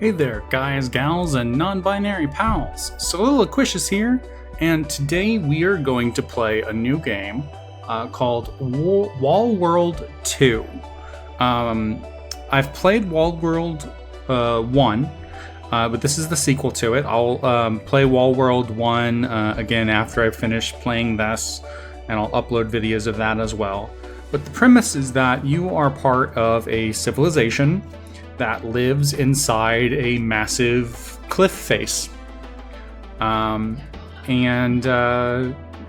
Hey there, guys, gals, and non-binary pals. Soliloquicious here, and today we are going to play a new game called Wall World 2. I've played Wall World 1, but this is the sequel to it. I'll play Wall World 1 again after I finish playing this, and I'll upload videos of that as well. But the premise is that you are part of a civilization that lives inside a massive cliff face.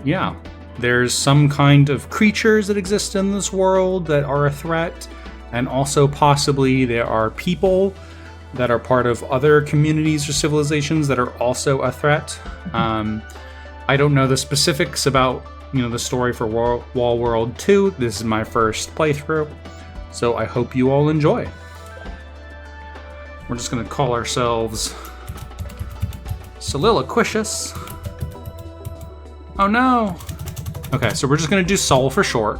Yeah, there's some kind of creatures that exist in this world that are a threat, and also possibly there are people that are part of other communities or civilizations that are also a threat. I don't know the specifics about, the story for Wall World 2. This is my first playthrough, so I hope you all enjoy. We're just going to call ourselves Soliloquicious. Oh no! Okay, so we're just going to do Sol for short.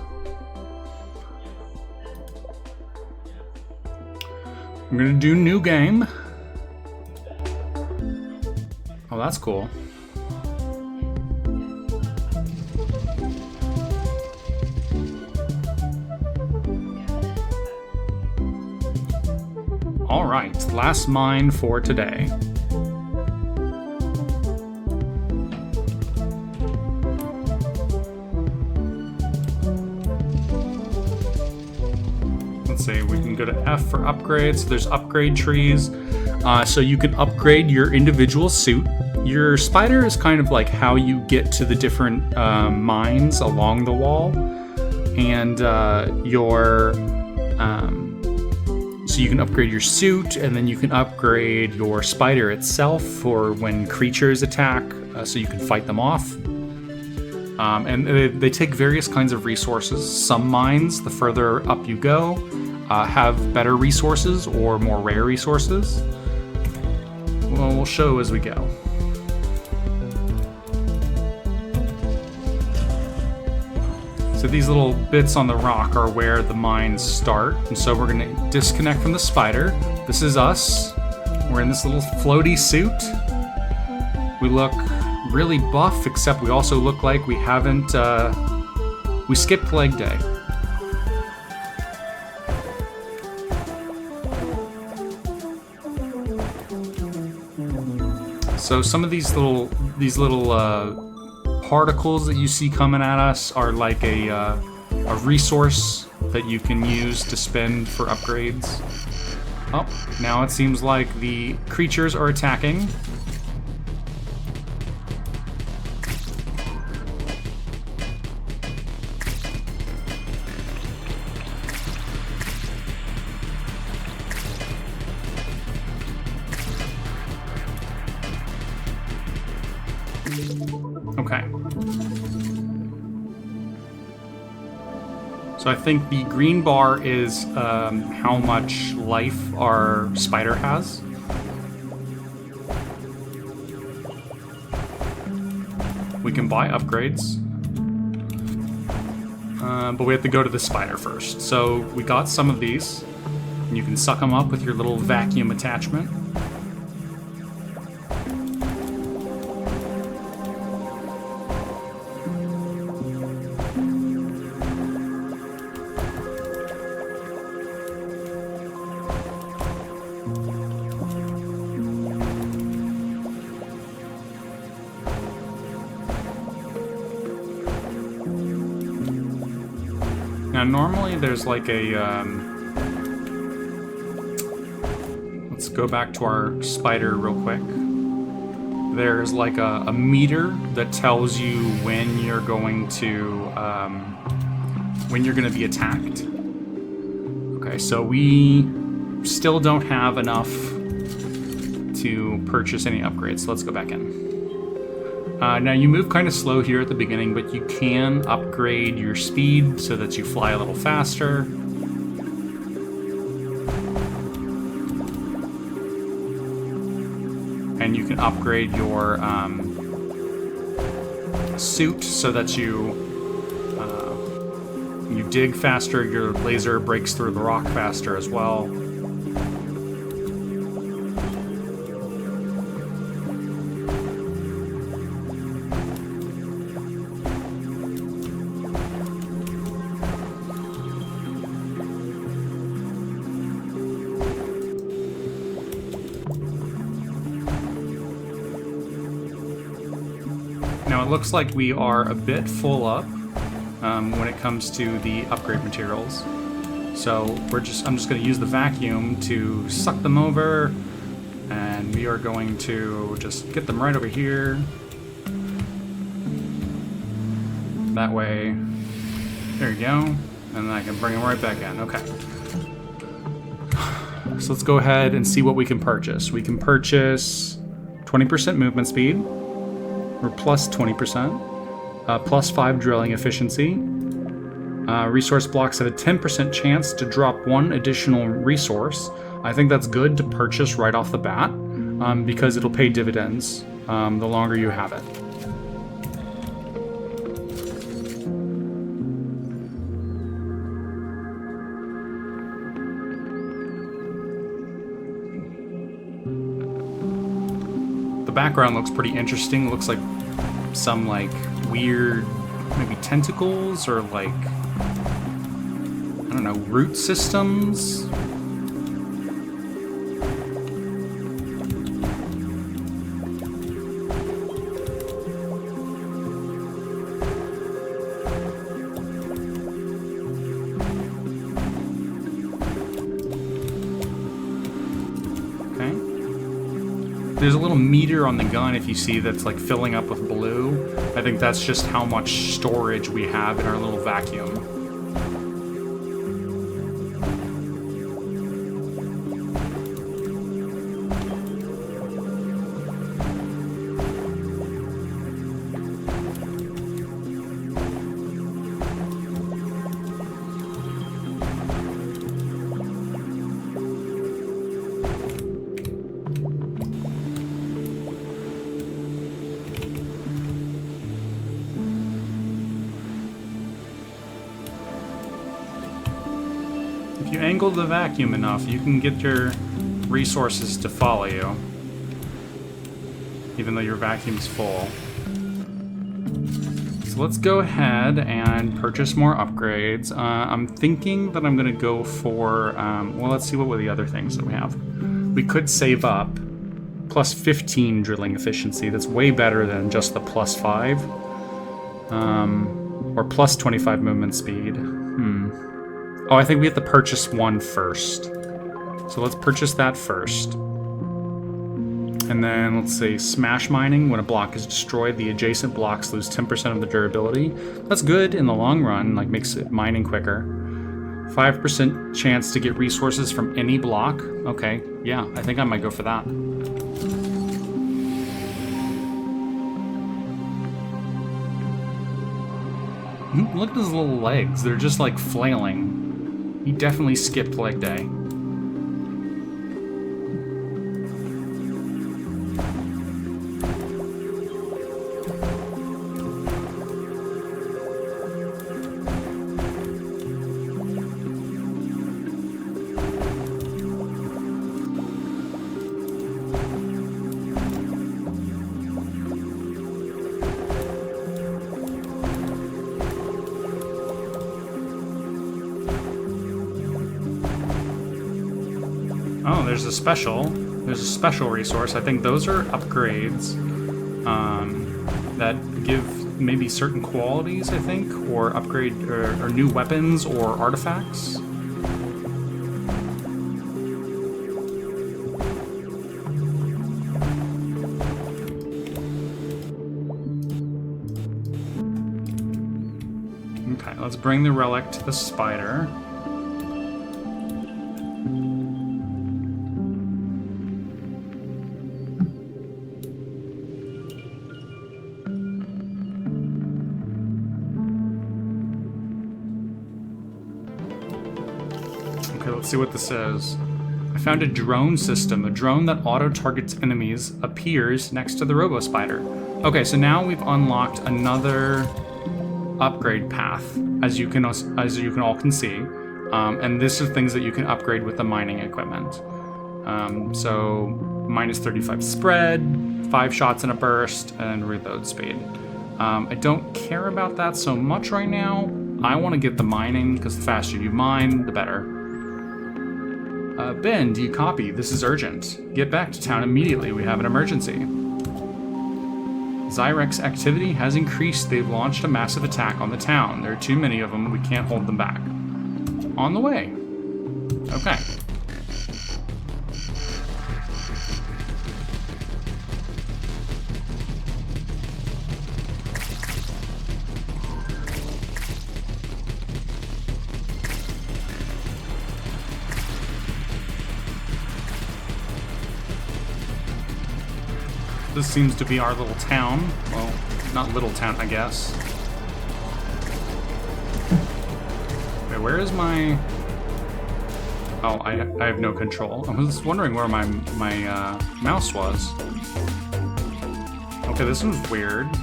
I'm going to do new game. Oh, that's cool. Alright, last mine for today. Let's see, we can go to F for upgrades. There's upgrade trees. So you can upgrade your individual suit. Your spider is kind of like how you get to the different mines along the wall. And so you can upgrade your suit, and then you can upgrade your spider itself for when creatures attack, so you can fight them off. And they take various kinds of resources. Some mines, the further up you go, have better resources or more rare resources. Well, we'll show as we go. So these little bits on the rock are where the mines start, and so we're going to disconnect from the spider. This is us. We're in this little floaty suit. We look really buff, except we also look like we haven't, we skipped leg day. So some of these little particles that you see coming at us are like a resource that you can use to spend for upgrades. Oh, now it seems like the creatures are attacking. Okay. So I think the green bar is how much life our spider has. We can buy upgrades. But we have to go to the spider first. So we got some of these. And you can suck them up with your little vacuum attachment. Now, normally there's like a, let's go back to our spider real quick. There's like a meter that tells you when you're going to be attacked. Okay, so we still don't have enough to purchase any upgrades, so let's go back in. Now you move kind of slow here at the beginning, but you can upgrade your speed so that you fly a little faster. And you can upgrade your suit so that you dig faster, your laser breaks through the rock faster as well. Now it looks like we are a bit full up when it comes to the upgrade materials. So I'm just going to use the vacuum to suck them over, and we are going to just get them right over here. That way, there you go, and then I can bring them right back in. Okay. So let's go ahead and see what we can purchase. We can purchase 20% movement speed, or plus 20%, plus 5 drilling efficiency. Resource blocks have a 10% chance to drop 1 additional resource. I think that's good to purchase right off the bat, because it'll pay dividends the longer you have it. The background looks pretty interesting. It looks like some like weird, maybe tentacles or like, I don't know, root systems. There's a little meter on the gun, if you see, that's like filling up with blue. I think that's just how much storage we have in our little vacuum. If you angle the vacuum enough, you can get your resources to follow you, even though your vacuum's full. So let's go ahead and purchase more upgrades. I'm thinking that I'm going to go for, well, let's see what were the other things that we have. We could save up plus 15 drilling efficiency. That's way better than just the plus 5. Or plus 25 movement speed. Oh, I think we have to purchase one first. So let's purchase that first. And then let's say smash mining. When a block is destroyed, the adjacent blocks lose 10% of the durability. That's good in the long run, like makes it mining quicker. 5% chance to get resources from any block. Okay, yeah, I think I might go for that. Look at his little legs. They're just like flailing. He definitely skipped leg day. Oh, there's a special resource. I think those are upgrades that give maybe certain qualities, I think, or upgrade or new weapons or artifacts. Okay, let's bring the relic to the spider. Okay, let's see what this says. I found a drone system. A drone that auto-targets enemies appears next to the robo-spider. Okay, so now we've unlocked another upgrade path, as you can all can see. And this is things that you can upgrade with the mining equipment. So minus 35 spread, 5 shots in a burst, and reload speed. I don't care about that so much right now. I want to get the mining, because the faster you mine, the better. Ben, do you copy? This is urgent. Get back to town immediately. We have an emergency. Zyrex activity has increased. They've launched a massive attack on the town. There are too many of them. We can't hold them back. On the way. Okay. This seems to be our little town. Well, not little town, I guess. Wait, where is my... Oh, I have no control. I was wondering where my mouse was. Okay, this one's weird.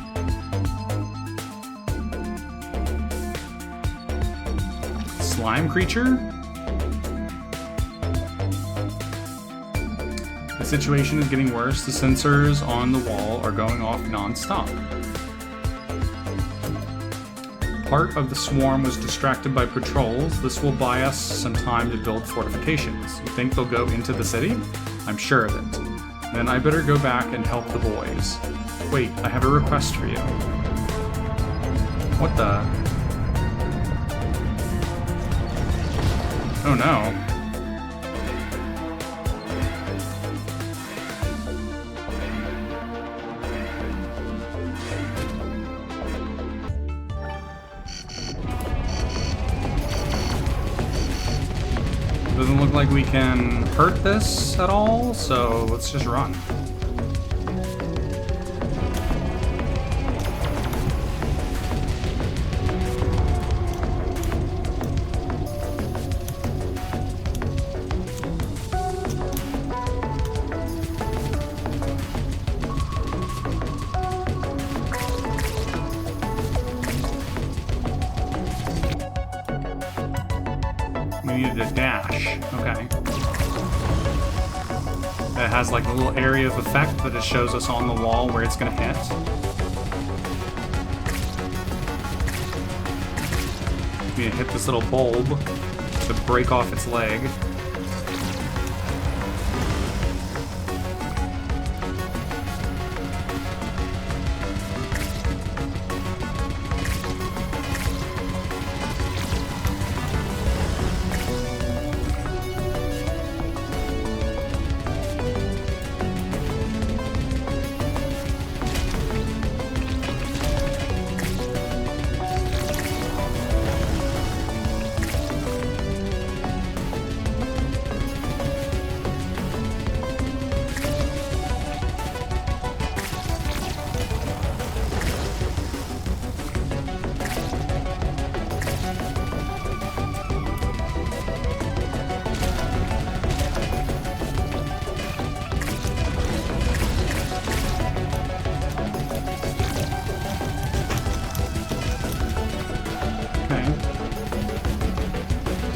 Slime creature? The situation is getting worse. The sensors on the wall are going off non-stop. Part of the swarm was distracted by patrols. This will buy us some time to build fortifications. You think they'll go into the city? I'm sure of it. Then I better go back and help the boys. Wait, I have a request for you. What the? Oh no. Doesn't look like we can hurt this at all, so let's just run. We needed a dash. Okay. It has like a little area of effect that it shows us on the wall where it's going to hit. We need to hit this little bulb to break off its leg.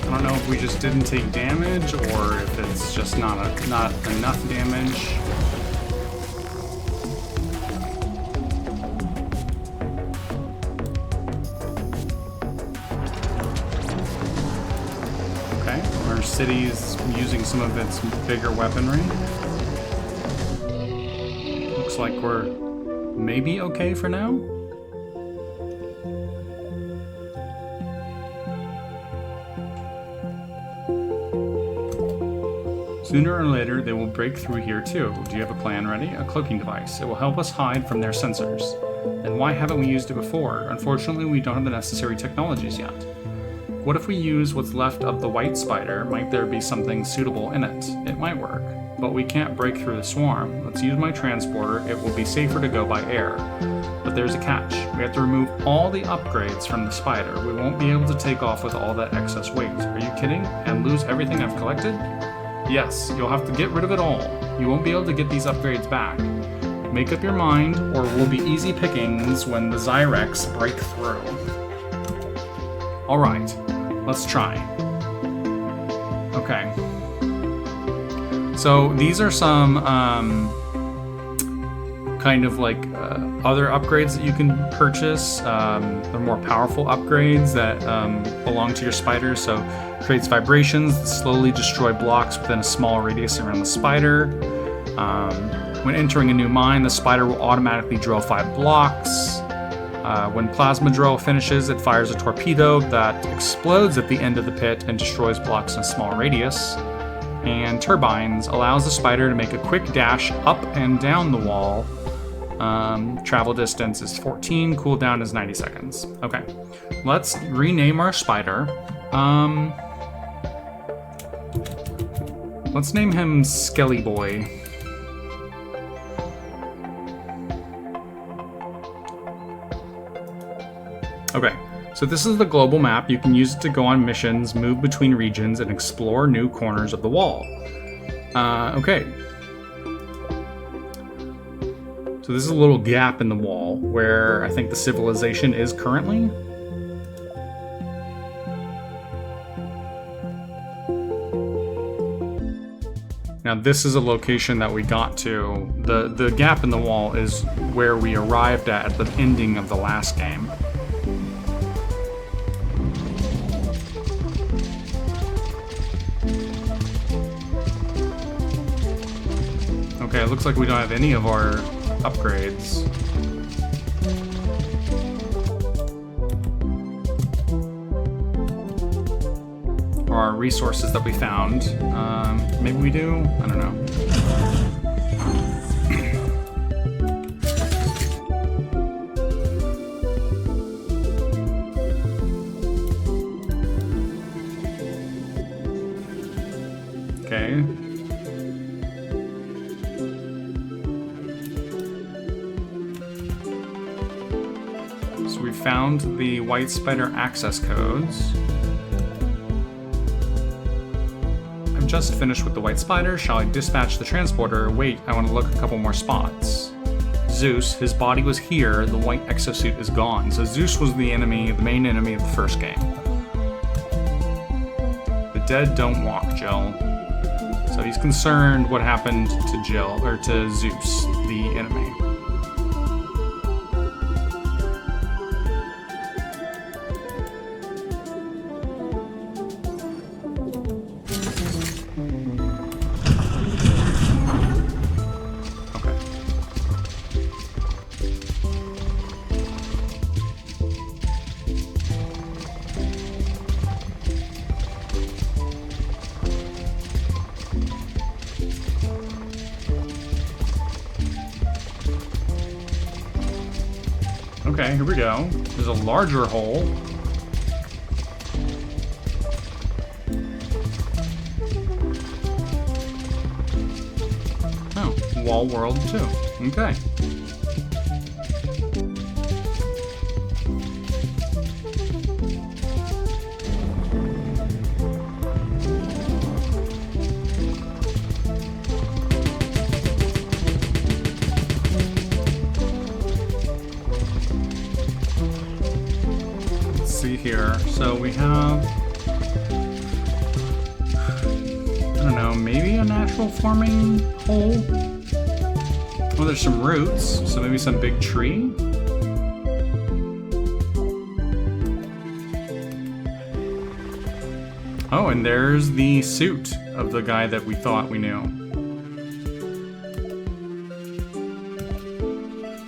I don't know if we just didn't take damage or if it's just not enough damage. Okay, our city's using some of its bigger weaponry. Looks like we're maybe okay for now. Sooner or later, they will break through here too. Do you have a plan ready? A cloaking device. It will help us hide from their sensors. And why haven't we used it before? Unfortunately, we don't have the necessary technologies yet. What if we use what's left of the white spider? Might there be something suitable in it? It might work. But we can't break through the swarm. Let's use my transporter. It will be safer to go by air. But there's a catch. We have to remove all the upgrades from the spider. We won't be able to take off with all that excess weight. Are you kidding? And lose everything I've collected? Yes, you'll have to get rid of it all. You won't be able to get these upgrades back. Make up your mind, or we'll be easy pickings when the Zyrex break through. Alright, let's try. Okay. So these are some kind of like other upgrades that you can purchase. They're more powerful upgrades that belong to your spider. So creates vibrations that slowly destroy blocks within a small radius around the spider. When entering a new mine, the spider will automatically drill 5 blocks. When plasma drill finishes, it fires a torpedo that explodes at the end of the pit and destroys blocks in a small radius. And turbines allows the spider to make a quick dash up and down the wall. Travel distance is 14, cooldown is 90 seconds. Okay, let's rename our spider. Let's name him Skelly Boy. Okay, so this is the global map. You can use it to go on missions, move between regions, and explore new corners of the wall. Okay. So this is a little gap in the wall where I think the civilization is currently. Now this is a location that we got to. The gap in the wall is where we arrived at the ending of the last game. Okay, it looks like we don't have any of our upgrades. Or our resources that we found. Maybe we do? I don't know. Okay. So we found the white spider access codes. I'm just finished with the white spider. Shall I dispatch the transporter? Wait, I want to look a couple more spots. Zeus, his body was here. The white exosuit is gone. So Zeus was the enemy, the main enemy of the first game. The dead don't walk, Jill. So he's concerned what happened to Jill, or to Zeus, the enemy. Okay, here we go. There's a larger hole. Oh, Wall World 2. Okay. Here. So we have, I don't know, maybe a natural forming hole? Oh, there's some roots, so maybe some big tree? Oh, and there's the suit of the guy that we thought we knew.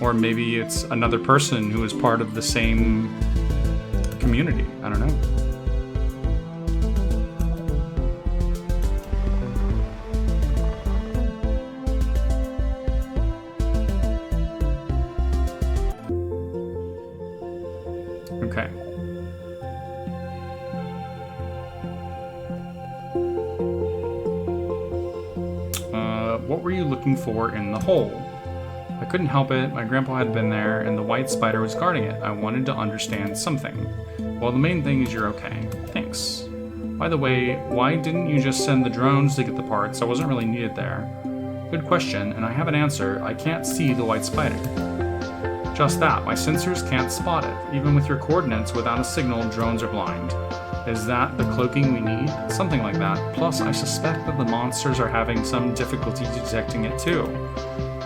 Or maybe it's another person who is part of the same community. I don't know. Okay. What were you looking for in the hole? I couldn't help it. My grandpa had been there, and the white spider was guarding it. I wanted to understand something. Well, the main thing is you're okay. Thanks. By the way, why didn't you just send the drones to get the parts? I wasn't really needed there. Good question, and I have an answer. I can't see the white spider. Just that, my sensors can't spot it. Even with your coordinates, without a signal, drones are blind. Is that the cloaking we need? Something like that. Plus, I suspect that the monsters are having some difficulty detecting it too.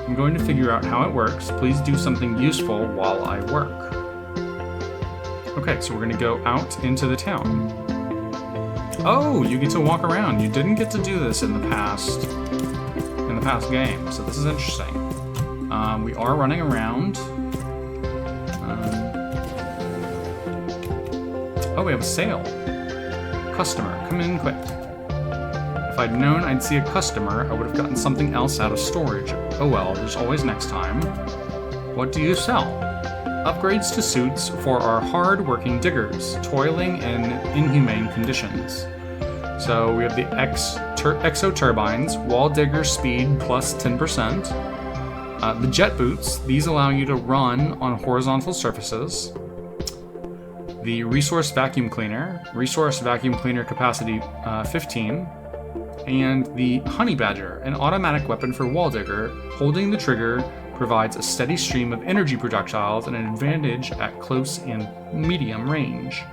I'm going to figure out how it works. Please do something useful while I work. Okay, so we're going to go out into the town. Oh, you get to walk around. You didn't get to do this in the the past game, so this is interesting. We are running around. Oh, we have a sale. Customer, come in quick. If I'd known I'd see a customer, I would have gotten something else out of storage. Oh well, there's always next time. What do you sell? Upgrades to suits for our hard-working diggers, toiling in inhumane conditions. So we have the exo turbines, wall digger speed plus 10%. The jet boots, these allow you to run on horizontal surfaces. The resource vacuum cleaner capacity 15. And the honey badger, an automatic weapon for wall digger. Holding the trigger provides a steady stream of energy projectiles and an advantage at close and medium range.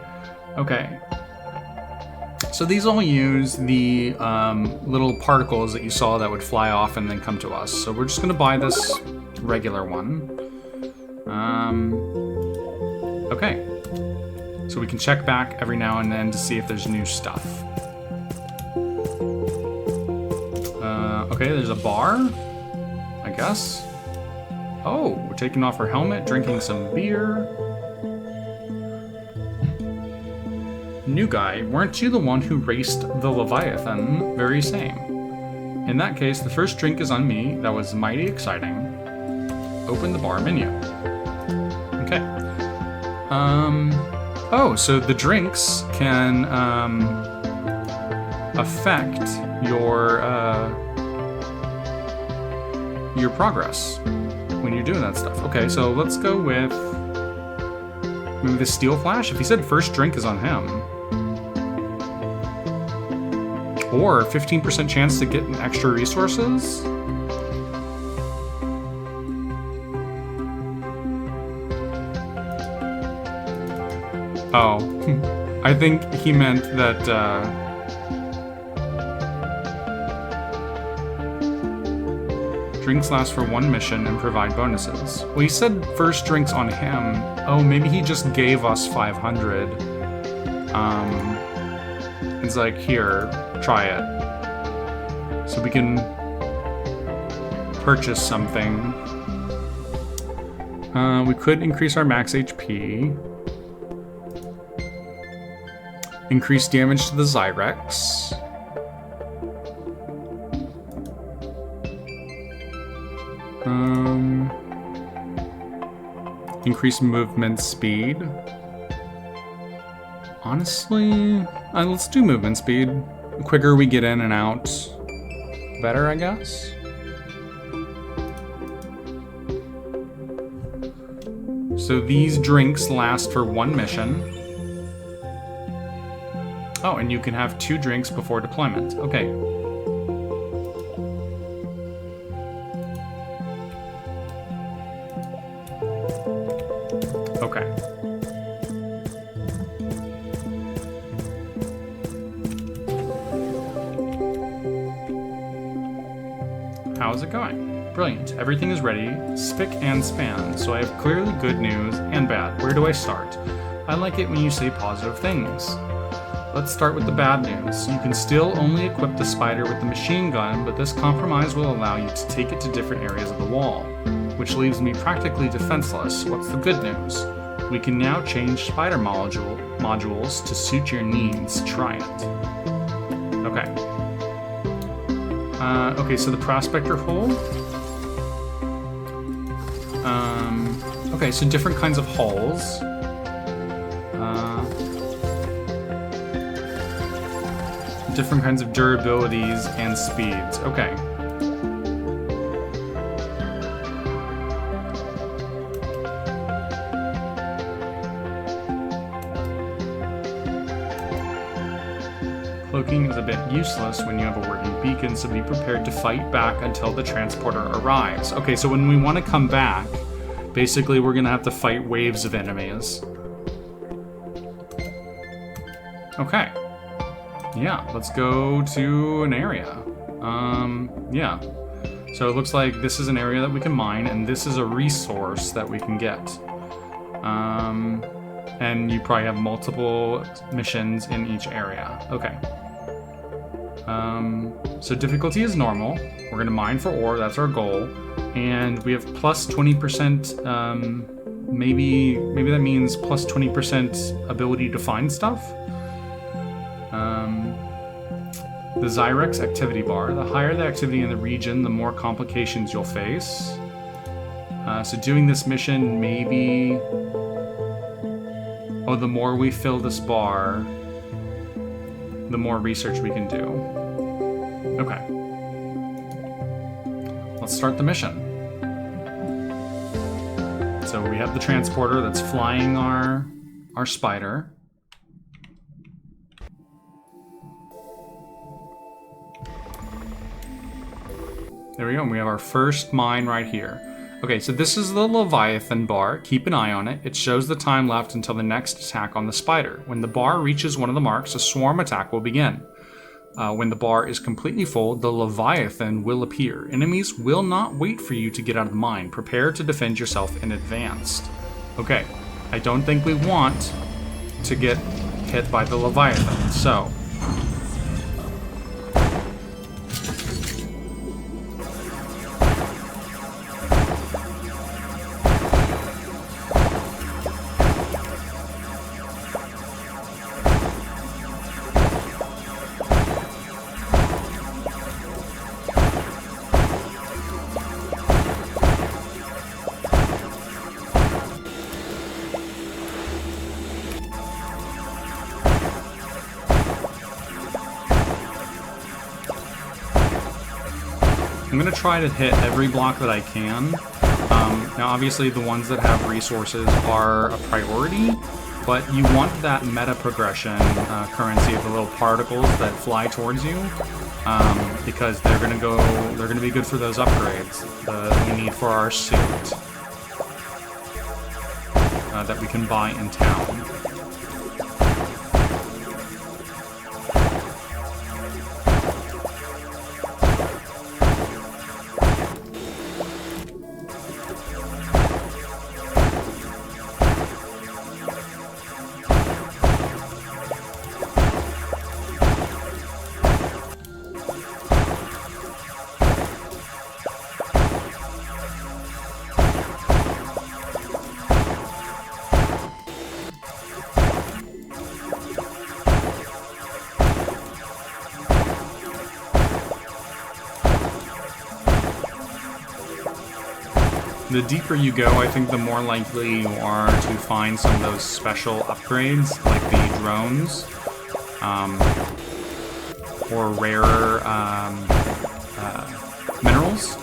Okay. So these all use the little particles that you saw that would fly off and then come to us. So we're just going to buy this regular one. Okay. So we can check back every now and then to see if there's new stuff. Okay, there's a bar, I guess. Oh, we're taking off our helmet, drinking some beer. New guy, weren't you the one who raced the Leviathan? Very same. In that case, the first drink is on me. That was mighty exciting. Open the bar menu. Okay. Oh, so the drinks can affect your progress when you're doing that stuff. Okay, so let's go with maybe the Steel Flash. If he said first drink is on him. Or 15% chance to get an extra resources. Oh, I think he meant that drinks last for one mission and provide bonuses. Well, he said first drinks on him. Oh, maybe he just gave us 500. It's like, here, try it. So we can purchase something. We could increase our max HP. Increase damage to the Zyrex. Increase movement speed. Honestly, let's do movement speed. The quicker we get in and out, better, I guess. So these drinks last for one mission. Oh, and you can have 2 drinks before deployment. Okay. Okay. How's it going? Brilliant. Everything is ready, spick and span, so I have clearly good news and bad. Where do I start? I like it when you say positive things. Let's start with the bad news. You can still only equip the spider with the machine gun, but this compromise will allow you to take it to different areas of the wall, which leaves me practically defenseless. What's the good news? We can now change spider modules to suit your needs. Try it. Okay. Okay, so the prospector hole. Okay, so different kinds of holes. Different kinds of durabilities and speeds. Okay. Cloaking is a bit useless when you have a working beacon, so be prepared to fight back until the transporter arrives. Okay, so when we want to come back, basically we're going to have to fight waves of enemies. Okay. Yeah, let's go to an area. Yeah. So it looks like this is an area that we can mine, and this is a resource that we can get. And you probably have multiple missions in each area. Okay. So difficulty is normal. We're going to mine for ore. That's our goal. And we have plus 20%. Maybe that means plus 20% ability to find stuff. The Zyrex activity bar. The higher the activity in the region, the more complications you'll face. So doing this mission, maybe... Oh, the more we fill this bar, the more research we can do. Okay. Let's start the mission. So we have the transporter that's flying our spider. There we go. We have our first mine right here. Okay, so this is the Leviathan bar. Keep an eye on it. It shows the time left until the next attack on the spider. When the bar reaches one of the marks, a swarm attack will begin. When the bar is completely full, the Leviathan will appear. Enemies will not wait for you to get out of the mine. Prepare to defend yourself in advance. Okay, I don't think we want to get hit by the Leviathan, so... I'm going to try to hit every block that I can. Now, obviously, the ones that have resources are a priority, but you want that meta progression currency of the little particles that fly towards you, because they're going to be good for those upgrades that we need for our suit that we can buy in town. The deeper you go, I think the more likely you are to find some of those special upgrades, like the drones, or rarer minerals.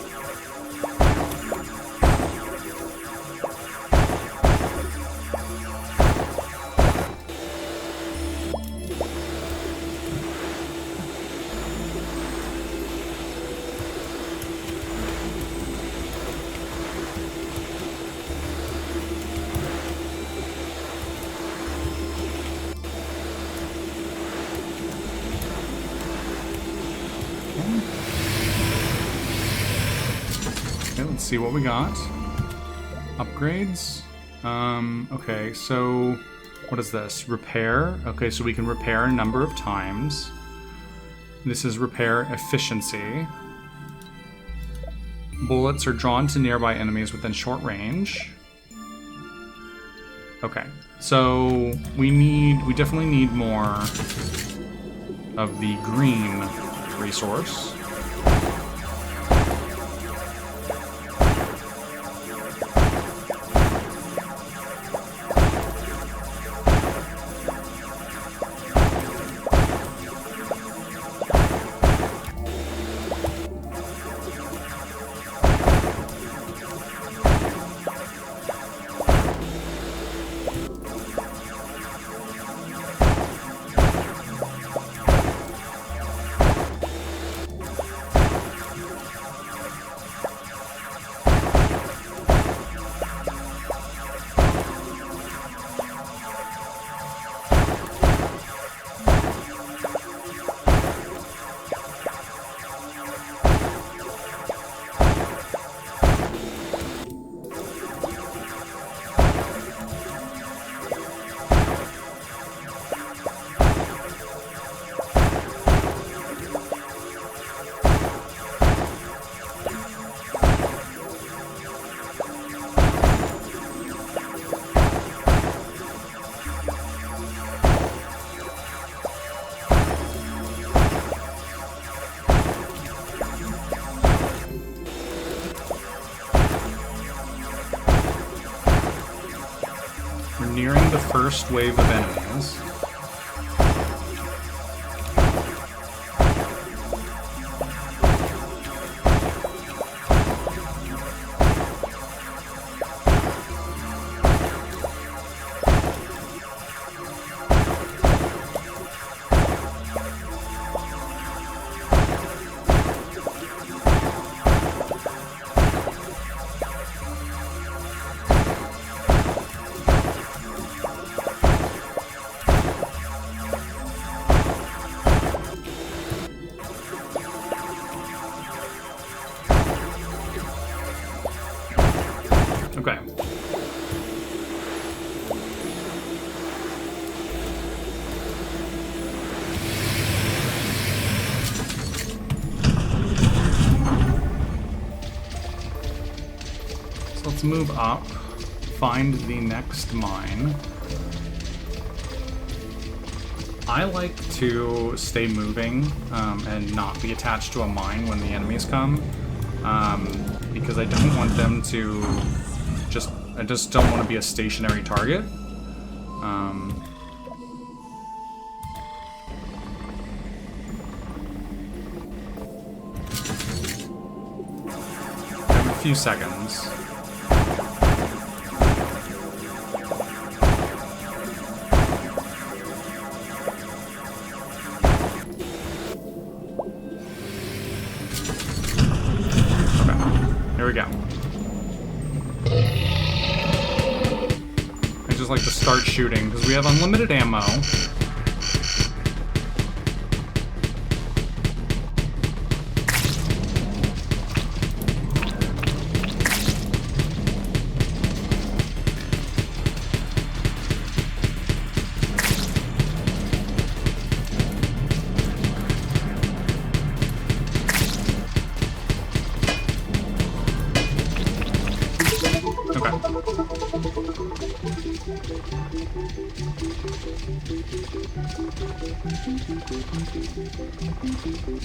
Okay, let's see what we got. Upgrades. Okay, so what is this? Repair. Okay, so we can repair a number of times. This is repair efficiency. Bullets are drawn to nearby enemies within short range. Okay, so we definitely need more of the green resource. nearing the first wave of enemies. Okay. So let's move up, find the next mine. I like to stay moving and not be attached to a mine when the enemies come, because I don't want them to I just don't want to be a stationary target. I have a few seconds. Okay, here we go. I just like to start shooting because we have unlimited ammo.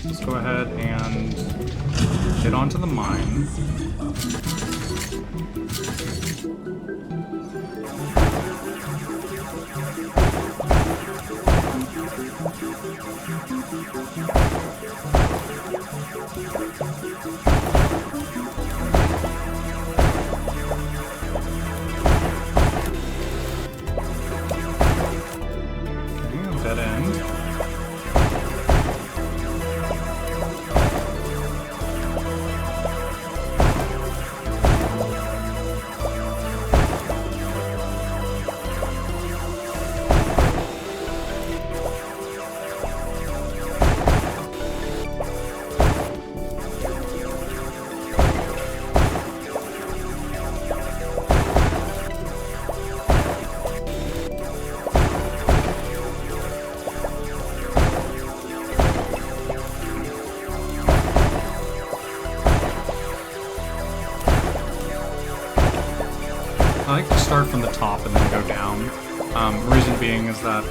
Let's go ahead and get onto the mine. Okay, dead end. I like to start from the top and then go down. Reason being is that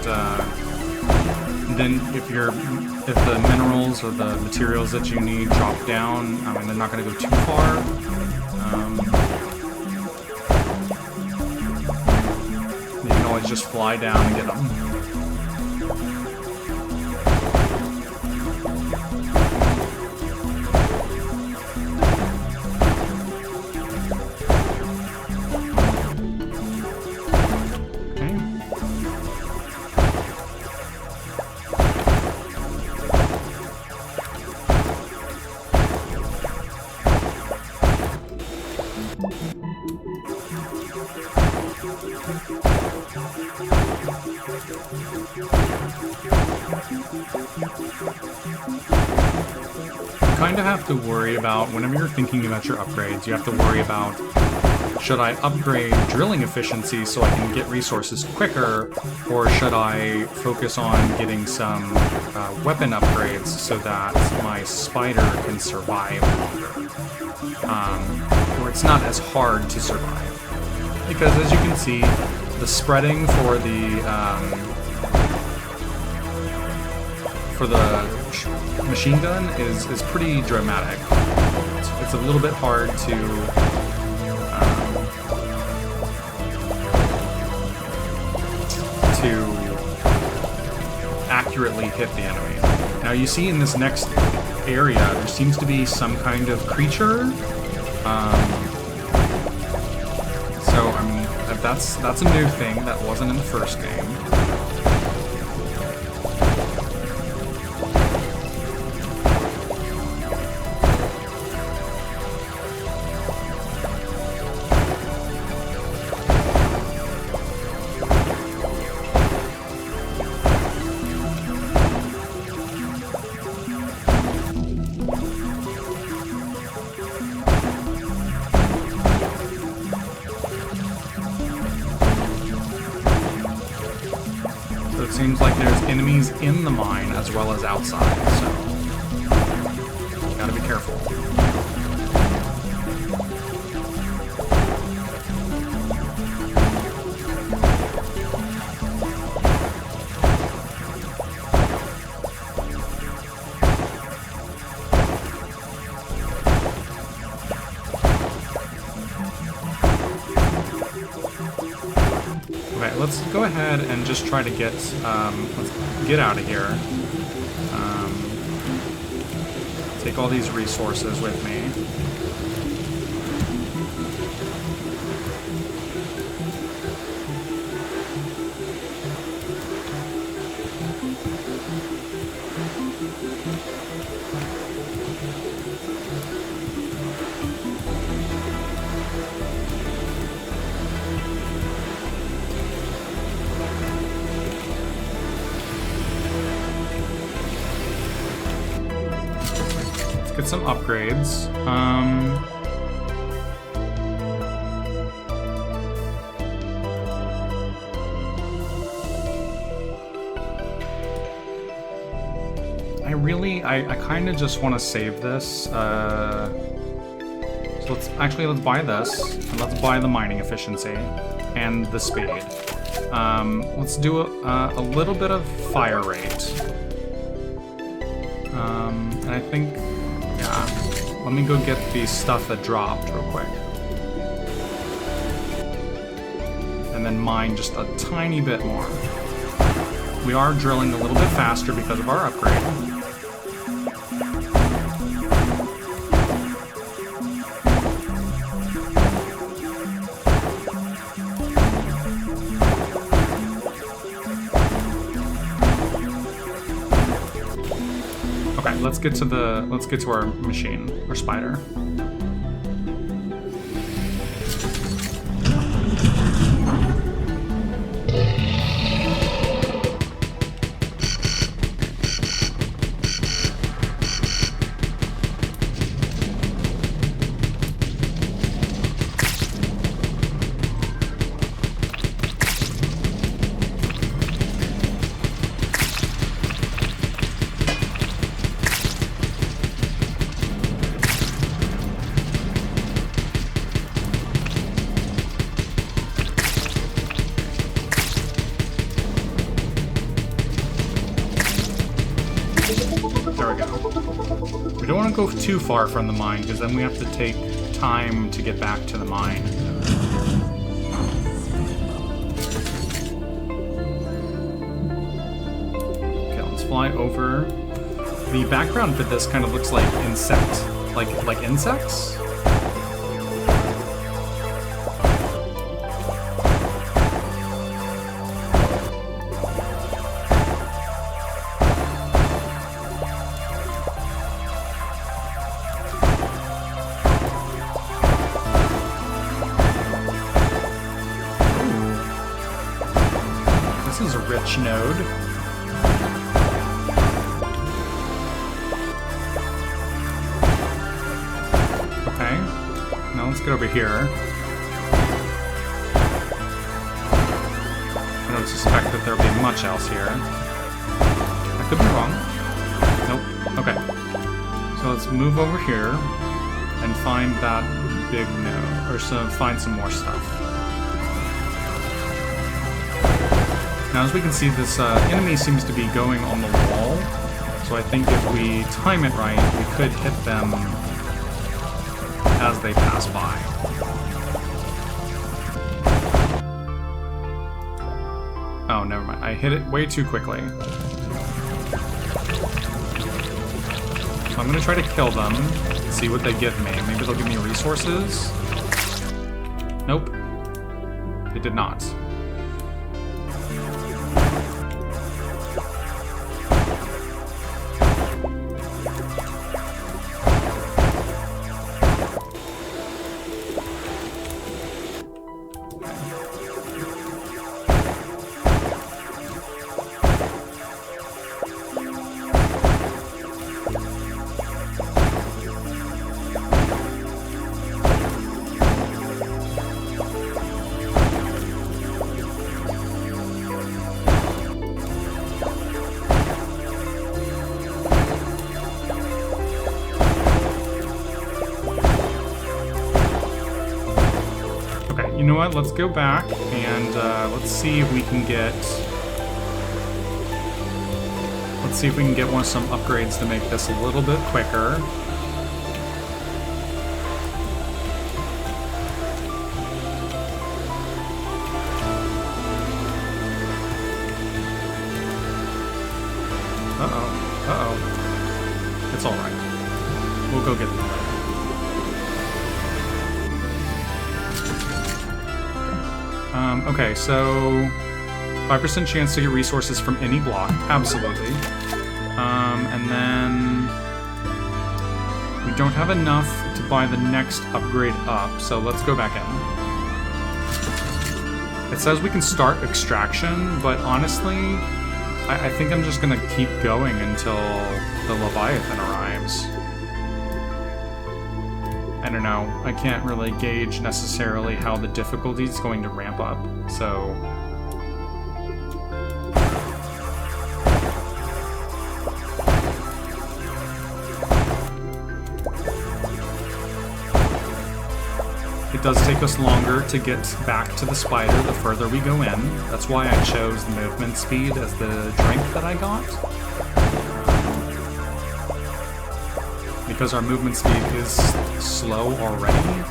then if the minerals or the materials that you need drop down, I mean they're not going to go too far. You can always just fly down and get them. You kind of have to worry about, whenever you're thinking about your upgrades, you have to worry about, should I upgrade drilling efficiency so I can get resources quicker, or should I focus on getting some weapon upgrades so that my spider can survive longer, or it's not as hard to survive. Because as you can see, the spreading for the machine gun is pretty dramatic. It's a little bit hard to accurately hit the enemy. Now you see in this next area, there seems to be some kind of creature. So, I mean, that's a new thing that wasn't in the first game. Seems like there's enemies in the mine as well as outside, so gotta be careful. Okay, let's go ahead and just try to get, let's get out of here. Take all these resources with me. Get some upgrades. I kind of just want to save this. So let's buy this, and let's buy the mining efficiency and the speed. Let's do a little bit of fire rate. And I think, yeah, let me go get the stuff that dropped real quick. And then mine just a tiny bit more. We are drilling a little bit faster because of our upgrade. Okay, let's get to our machine, or spider. There we go. We don't want to go too far from the mine, because then we have to take time to get back to the mine. Okay, let's fly over. The background for this kind of looks like like insects. This is a rich node. Okay, now let's get over here. I don't suspect that there'll be much else here. I could be wrong. Nope. Okay. So let's move over here and find that big node, or find some more stuff. Now, as we can see, this enemy seems to be going on the wall, so I think if we time it right, we could hit them as they pass by. Oh, never mind. I hit it way too quickly. I'm gonna try to kill them, see what they give me. Maybe they'll give me resources. Nope. They did not. You know what? Let's go back and let's see if we can get. Let's see if we can get some upgrades to make this a little bit quicker. It's all right. We'll go get them. Okay, so 5% chance to get resources from any block, absolutely. And then we don't have enough to buy the next upgrade up, so let's go back in. It says we can start extraction, but honestly, I think I'm just gonna keep going until the Leviathan arrives. I don't know, I can't really gauge necessarily how the difficulty is going to ramp up, so... It does take us longer to get back to the spider the further we go in. That's why I chose the movement speed as the drink that I got. Because our movement speed is slow already.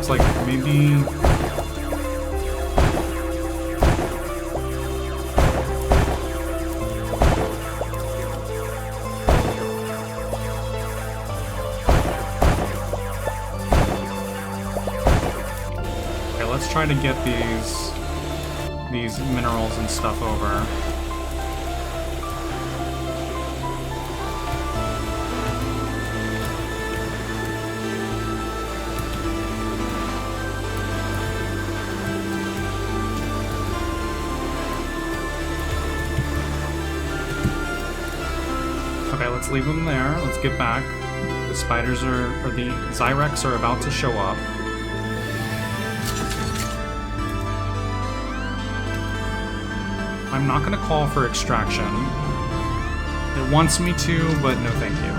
Like maybe okay, let's try to get these minerals and stuff over. Okay, let's leave them there. Let's get back. The spiders or the Zyrex are about to show up. I'm not going to call for extraction. It wants me to, but no thank you.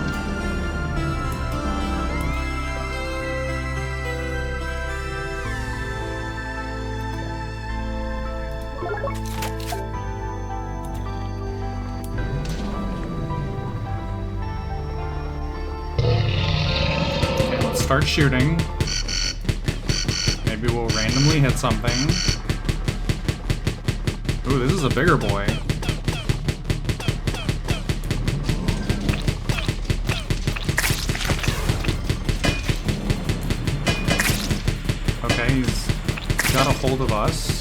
Start shooting. Maybe we'll randomly hit something. Ooh, this is a bigger boy. Okay, he's got a hold of us.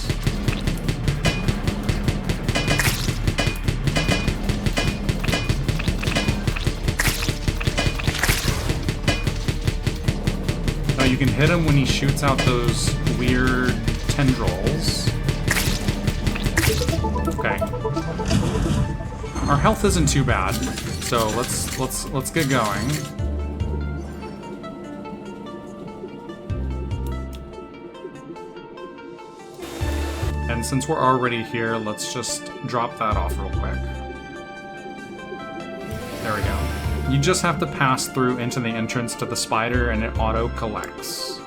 You can hit him when he shoots out those weird tendrils. Okay. Our health isn't too bad, so let's get going. And since we're already here, let's just drop that off real quick. There we go. You just have to pass through into the entrance to the spider and it auto-collects.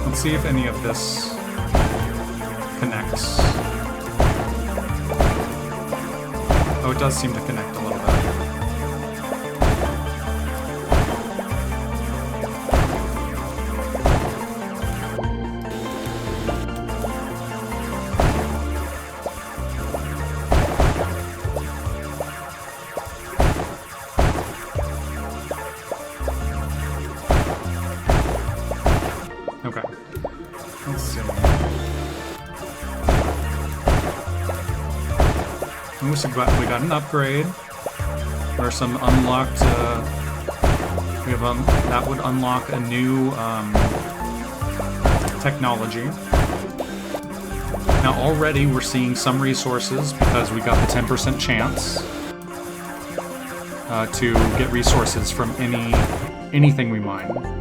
Let's see if any of this connects. Oh, it does seem to connect a little bit. Okay. Let's see. We got an upgrade. There are some unlocked. We have that would unlock a new technology. Now already we're seeing some resources because we got the 10% chance to get resources from anything we mine.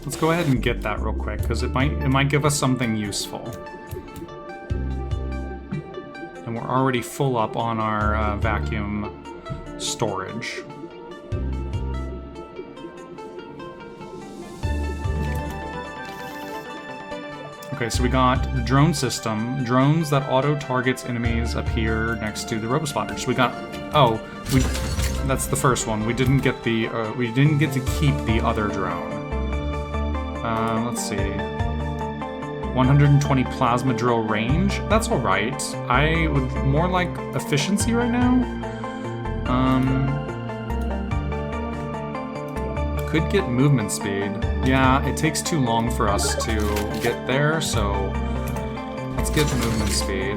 Let's go ahead and get that real quick, because it might give us something useful. And we're already full up on our vacuum storage. Okay, so we got the drone system. Drones that auto-targets enemies appear next to the robospotters. We got... Oh, that's the first one. We didn't get the... we didn't get to keep the other drone. Let's see. 120 plasma drill range. That's alright. I would more like efficiency right now. Could get movement speed. Yeah, it takes too long for us to get there, so let's get movement speed.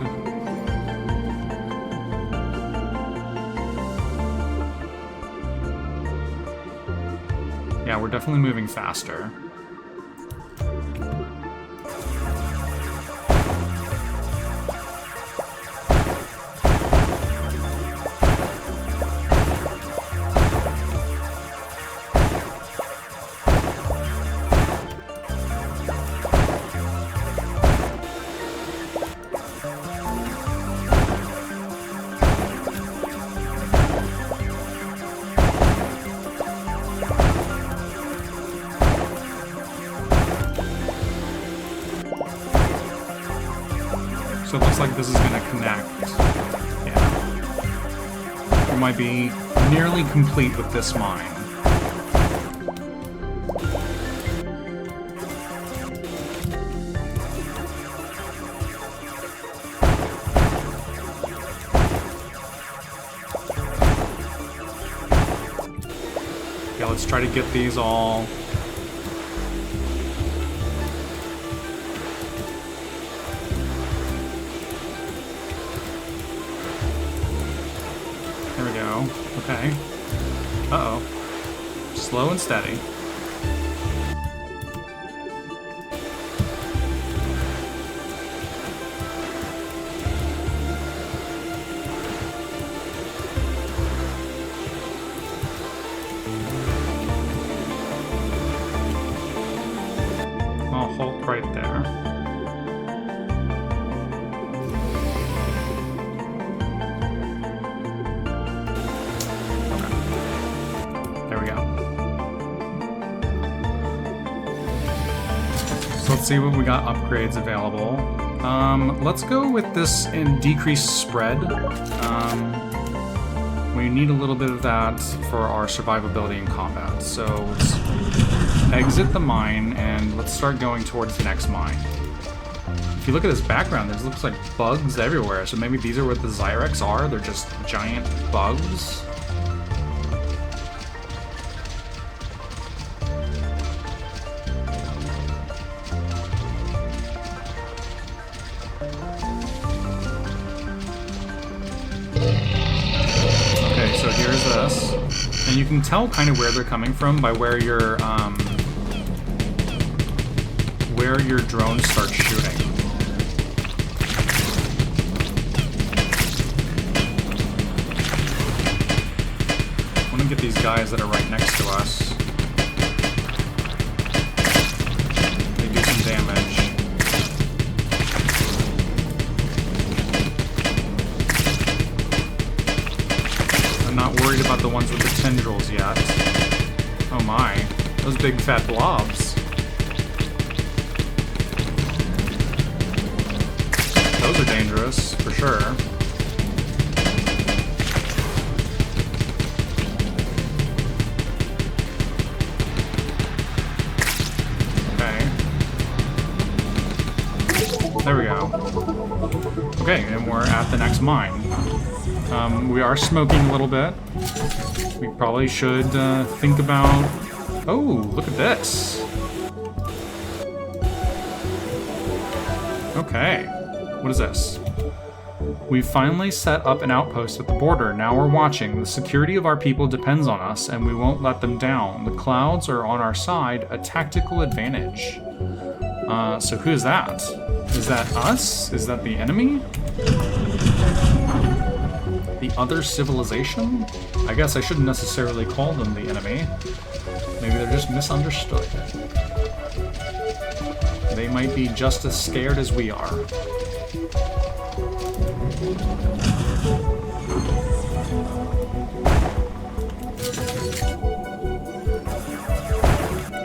Yeah, we're definitely moving faster. So it looks like this is going to connect. Yeah. We might be nearly complete with this mine. Yeah, let's try to get these all... There we go. Okay. Uh-oh. Slow and steady. I'll halt right there. Let's see what we got upgrades available. Let's go with this in decreased spread. We need a little bit of that for our survivability in combat. So let's exit the mine and let's start going towards the next mine. If you look at this background, there looks like bugs everywhere. So maybe these are what the Zyrex are. They're just giant bugs. And you can tell kind of where they're coming from by where your drones start shooting. I want to get these guys that are right next to us. They do some damage. I'm not worried about the ones with the tendrils yet. Oh my, those big fat blobs. Those are dangerous, for sure. Okay. There we go. Okay, and we're at the next mine. We are smoking a little bit. We probably should think about... Oh, look at this. Okay. What is this? We've finally set up an outpost at the border. Now we're watching. The security of our people depends on us, and we won't let them down. The clouds are on our side, a tactical advantage. So who is that? Is that us? Is that the enemy? The other civilization? I guess I shouldn't necessarily call them the enemy. Maybe they're just misunderstood. They might be just as scared as we are.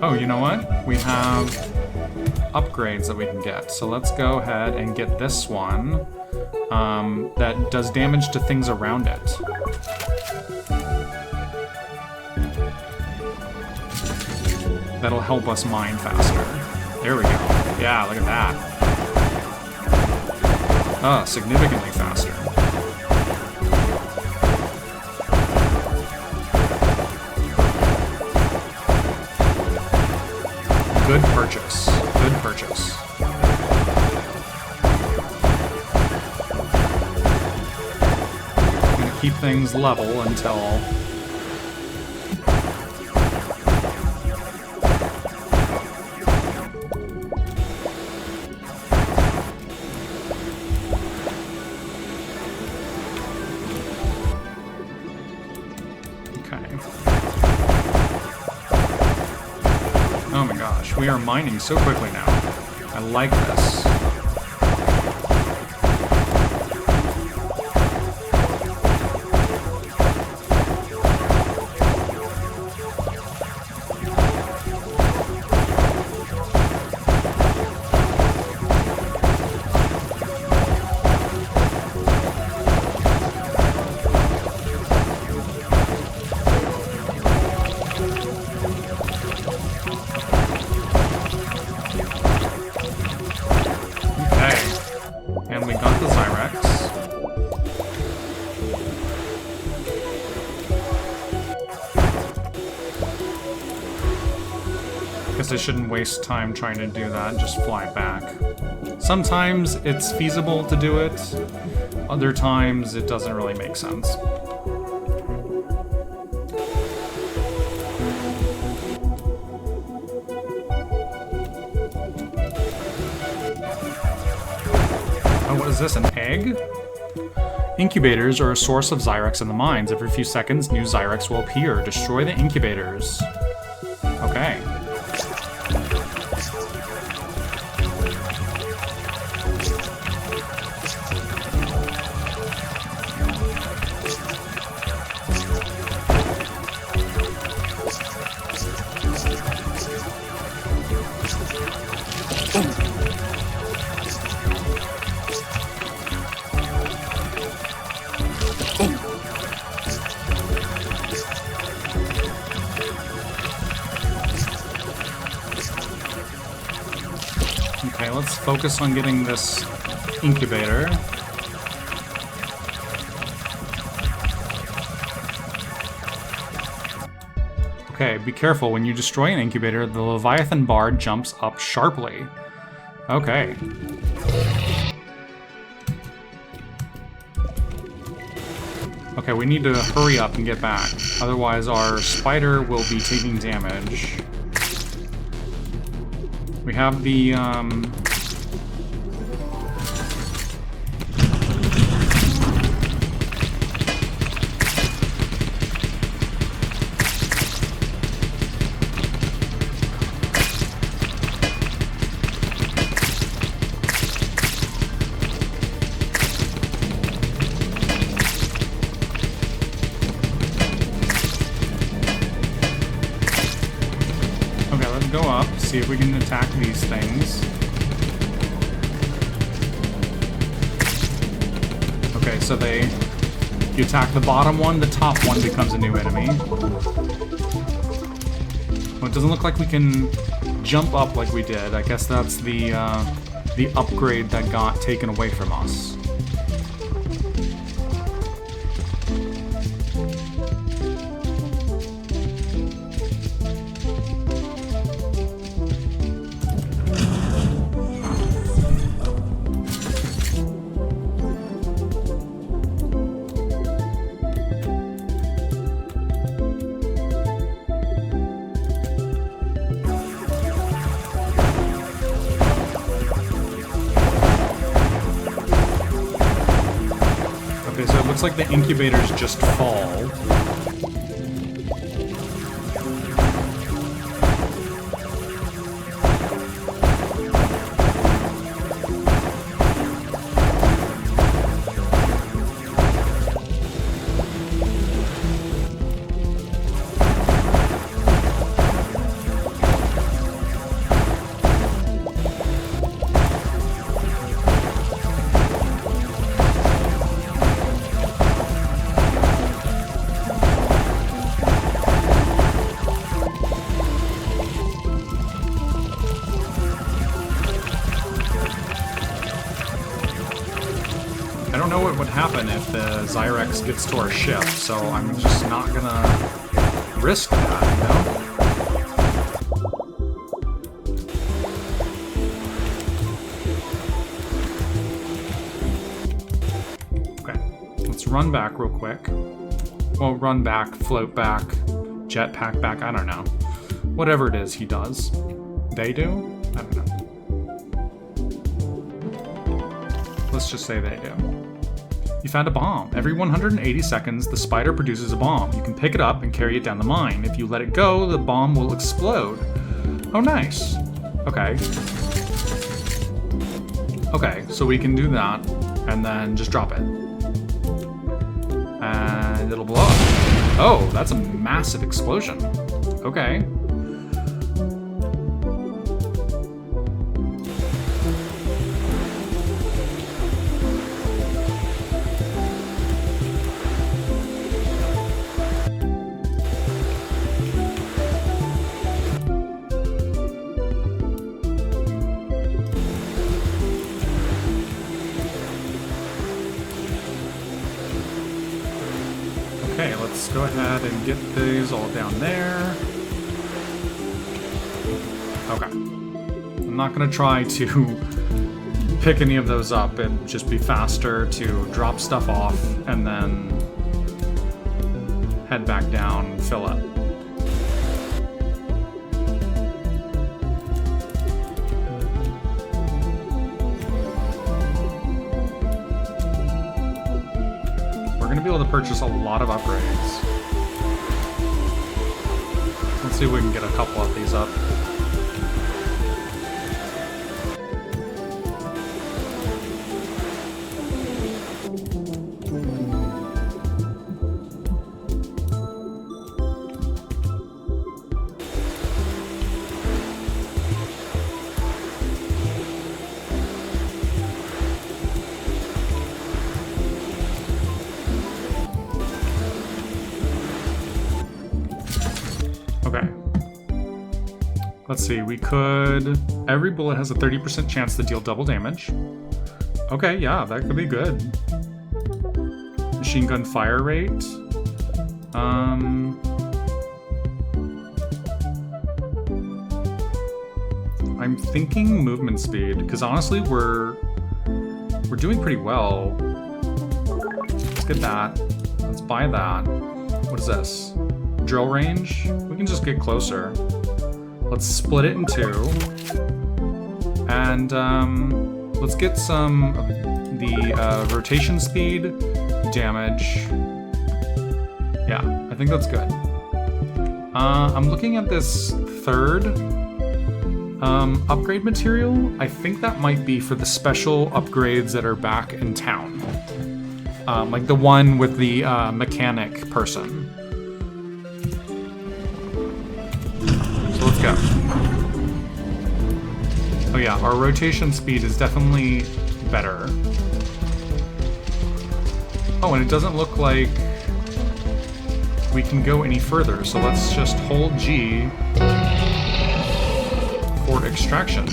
Oh, you know what? We have upgrades that we can get. So let's go ahead and get this one that does damage to things around it. That'll help us mine faster. There we go. Yeah, look at that. Oh, significantly faster. Good purchase. Good purchase. I'm gonna keep things level until... Oh my gosh, we are mining so quickly now. I like this. I shouldn't waste time trying to do that, just fly back. Sometimes it's feasible to do it, other times it doesn't really make sense. Oh, what is this, an egg? Incubators are a source of Zyrex in the mines. Every few seconds, new Zyrex will appear. Destroy the incubators. Okay. Okay, let's focus on getting this incubator. Okay, be careful. When you destroy an incubator, the Leviathan bar jumps up sharply. Okay. Okay, Okay, we need to hurry up and get back. Otherwise, our spider will be taking damage. We have the, go up, see if we can attack these things. Okay, so you attack the bottom one, the top one becomes a new enemy. Well, it doesn't look like we can jump up like we did. I guess that's the upgrade that got taken away from us. So it looks like the incubators just fall. I don't know what would happen if the Zyrex gets to our ship, so I'm just not gonna risk that, you know? Okay, let's run back real quick. Well, run back, float back, jetpack back, I don't know. Whatever it is he does. They do? I don't know. Let's just say they do. You found a bomb. Every 180 seconds, the spider produces a bomb. You can pick it up and carry it down the mine. If you let it go, the bomb will explode. Oh, nice. Okay. Okay, so we can do that, and then just drop it. And it'll blow up. Oh, that's a massive explosion. Okay. Okay, let's go ahead and get these all down there. Okay. I'm not going to try to pick any of those up. It'd just be faster to drop stuff off and then head back down and fill it. We're going to be able to purchase a lot of upgrades. Let's see if we can get a couple of these up. Okay. Let's see, we could... Every bullet has a 30% chance to deal double damage. Okay, yeah, that could be good. Machine gun fire rate. I'm thinking movement speed, because honestly, we're doing pretty well. Let's get that. Let's buy that. What is this? Drill range? We can just get closer. Let's split it in two. And let's get some of the rotation speed, damage. Yeah, I think that's good. I'm looking at this third upgrade material. I think that might be for the special upgrades that are back in town. Like the one with the mechanic person. So let's go. Oh yeah, our rotation speed is definitely better. Oh, and it doesn't look like we can go any further, so let's just hold G for extraction.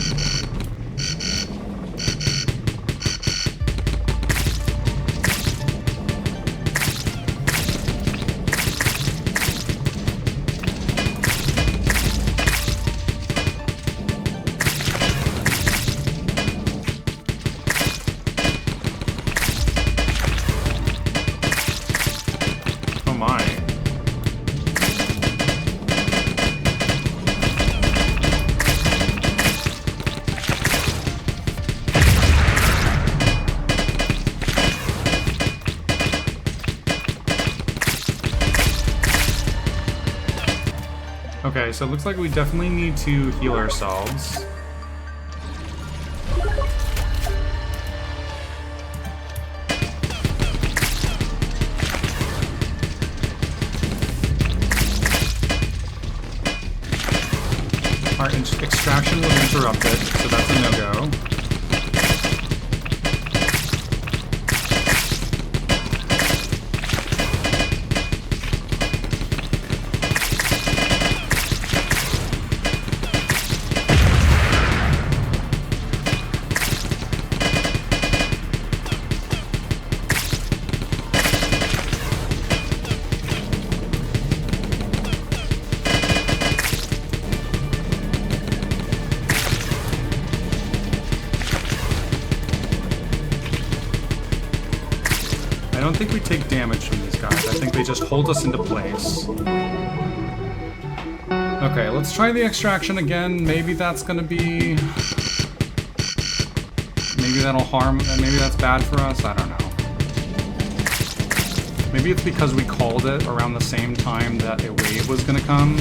Okay, so it looks like we definitely need to heal ourselves. Our extraction was interrupted, so that's a no-go. I don't think we take damage from these guys. I think they just hold us into place. Okay, let's try the extraction again. Maybe that's gonna be... Maybe that'll harm... Maybe that's bad for us? I don't know. Maybe it's because we called it around the same time that a wave was gonna come.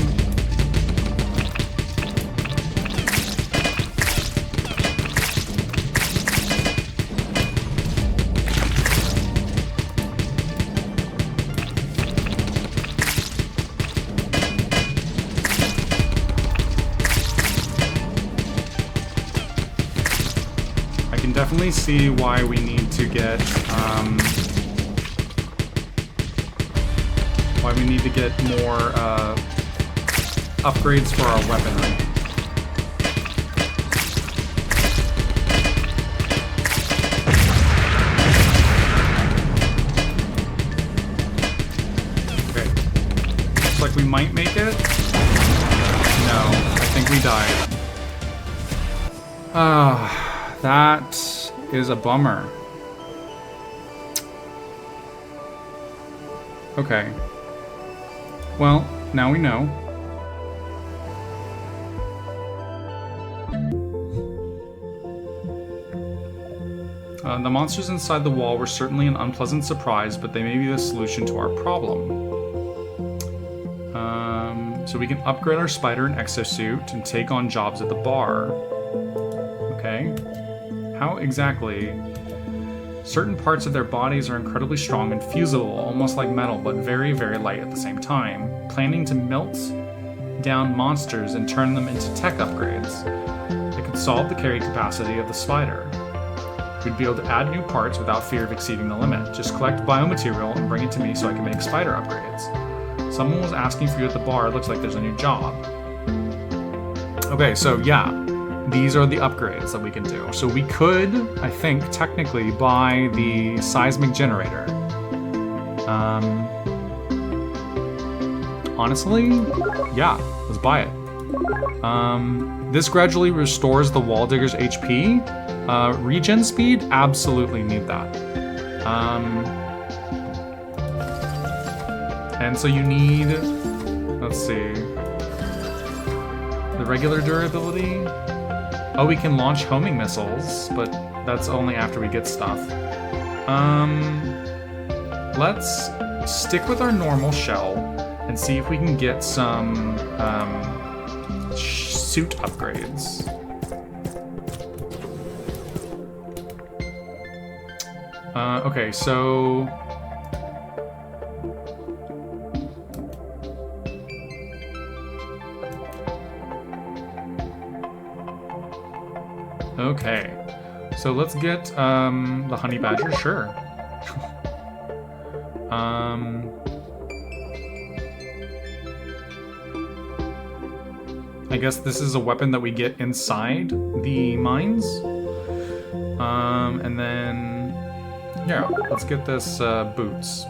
Definitely see why we need to get more upgrades for our weaponry. Okay, looks like we might make it. No, I think we died. That is a bummer. Okay. Well, now we know. The monsters inside the wall were certainly an unpleasant surprise, but they may be the solution to our problem. So we can upgrade our spider and exosuit and take on jobs at the bar. Okay. How exactly? Certain parts of their bodies are incredibly strong and fusible, almost like metal, but very, very light at the same time. Planning to melt down monsters and turn them into tech upgrades. It could solve the carry capacity of the spider. We'd be able to add new parts without fear of exceeding the limit. Just collect biomaterial and bring it to me so I can make spider upgrades. Someone was asking for you at the bar. It looks like there's a new job. Okay, so yeah. These are the upgrades that we can do. So we could, I think, technically buy the seismic generator. Honestly, yeah, let's buy it. This gradually restores the wall digger's HP. Regen speed, absolutely need that. And so you need, let's see, the regular durability. Oh, we can launch homing missiles, but that's only after we get stuff. Let's stick with our normal shell and see if we can get some suit upgrades. Okay, so... Okay, so let's get the honey badger, sure. I guess this is a weapon that we get inside the mines. And then, yeah, let's get this boots.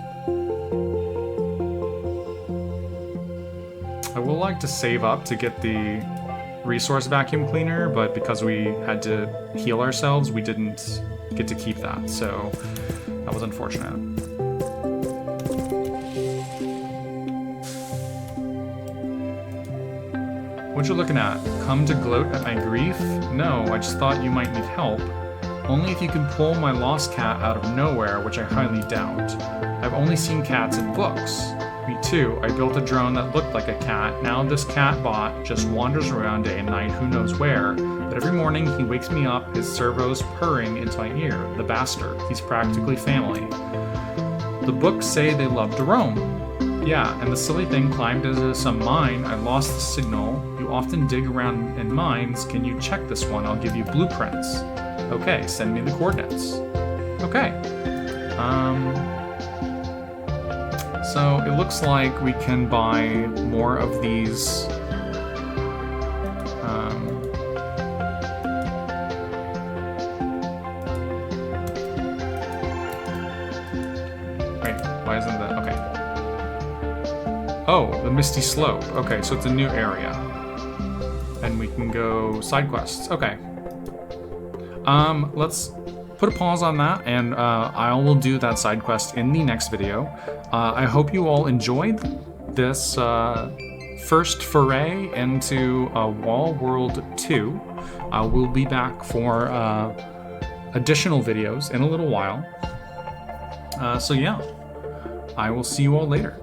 I will like to save up to get the resource vacuum cleaner, but because we had to heal ourselves, we didn't get to keep that, so that was unfortunate. What you looking at? Come to gloat at my grief? No, I just thought you might need help. Only if you can pull my lost cat out of nowhere, which I highly doubt. I've only seen cats in books. Me too. I built a drone that looked like a cat. Now this cat bot just wanders around day and night, who knows where. But every morning he wakes me up, his servos purring into my ear. The bastard. He's practically family. The books say they love to roam. Yeah, and the silly thing climbed into some mine. I lost the signal. You often dig around in mines. Can you check this one? I'll give you blueprints. Okay, send me the coordinates. Okay. So it looks like we can buy more of these. Wait, why isn't that? Okay. Oh, the Misty Slope. Okay, so it's a new area. And we can go side quests. Okay. Let's put a pause on that, and I will do that side quest in the next video. I hope you all enjoyed this first foray into Wall World 2. We'll be back for additional videos in a little while. So yeah, I will see you all later.